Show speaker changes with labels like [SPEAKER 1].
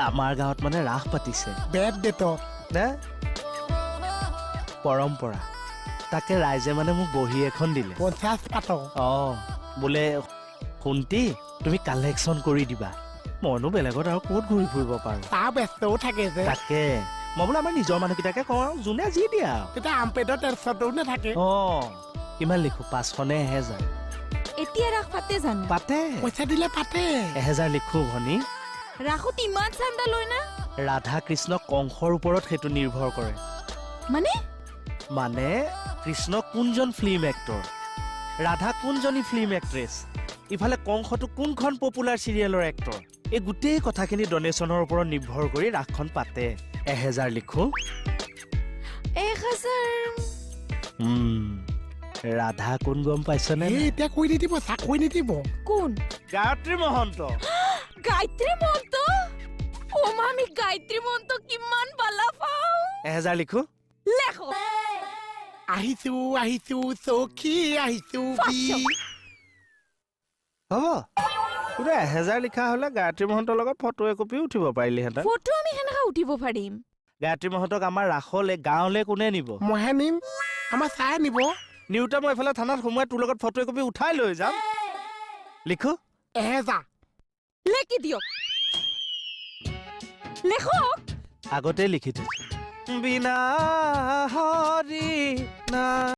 [SPEAKER 1] আমাৰ গাঁৱত মানে ৰাস পাতিছে
[SPEAKER 2] বেদ দেত
[SPEAKER 1] নে পৰম্পৰা তাকে ৰাইজে মানে মোক বহি এখন দিলে
[SPEAKER 2] 50 পাত
[SPEAKER 1] বোলে শুনতি তুমি কালেকশ্যন কৰি দিবা মইনো বেলেগত আৰু ক'ত ঘূৰি ফুৰিব পাৰো
[SPEAKER 2] তাৰ ব্যস্তও থাকে যে
[SPEAKER 1] তাকে মই বোলে আমাৰ নিজৰ মানুহকেইটাকে কওঁ আৰু যোনে যি দিয়া
[SPEAKER 2] তেতিয়া আমপেদৰ টেনচনটোও নাথাকে
[SPEAKER 1] কিমান লিখো 500 নে 1000
[SPEAKER 3] এতিয়া ৰাস পাতে জানো
[SPEAKER 1] পাতে
[SPEAKER 2] পইচা দিলে পাতে
[SPEAKER 1] 1000 লিখো ভনী
[SPEAKER 3] ৰাসত ইমান চান্দা লয় না
[SPEAKER 1] ৰাধা কৃষ্ণ কংসৰ ওপৰত সেইটো নিৰ্ভৰ কৰে মানে কৃষ্ণ কোনজন ফিল্ম এক্টৰ ৰাধা কোনজনী ফিল্ম এক্ট্ৰেছ ইফালে কংসটো কোনখন পপুলাৰ চিৰিয়েলৰ এক্টৰ এই গোটেই কথাখিনি ডনেশ্যনৰ ওপৰত নিৰ্ভৰ কৰি ৰাসখন পাতে 1000 লিখো
[SPEAKER 3] 1000
[SPEAKER 1] ৰাধা কোন গম পাইছনে
[SPEAKER 2] এতিয়া কৈ নিদিব চাকৈ নিদিব
[SPEAKER 3] কোন
[SPEAKER 1] গায়ত্ৰী মহন্ত
[SPEAKER 3] গায়ত্ৰী মহন্ত ও মামি গায়ত্ৰী মহন্ত কিমান বালা পাও
[SPEAKER 1] 1000 লিখো
[SPEAKER 3] লেখো
[SPEAKER 2] আহিছো সখী আহিছো
[SPEAKER 1] হ'ব তোৰে 1000 লিখা হলে গায়ত্ৰী মহন্তৰ লগত ফটো একপি উঠিব পাৰিলিহেঁতেন
[SPEAKER 3] ফটো আমি কেনেকৈ উঠিব পাৰিম
[SPEAKER 1] গায়ত্ৰী মহন্তক আমাৰ ৰাসলে গাঁৱলে কোনে নিব
[SPEAKER 2] মইহে নিম আমাৰ চাই নিব
[SPEAKER 1] নিউটা মই এইফালে থানাত সোমোৱাই তোৰ লগত ফটো একপি উঠাই লৈ যাম লিখো
[SPEAKER 2] 1000
[SPEAKER 3] লেখি দিয়ক লেখক
[SPEAKER 1] আগতে লিখি থৈছো বিনা হৰি না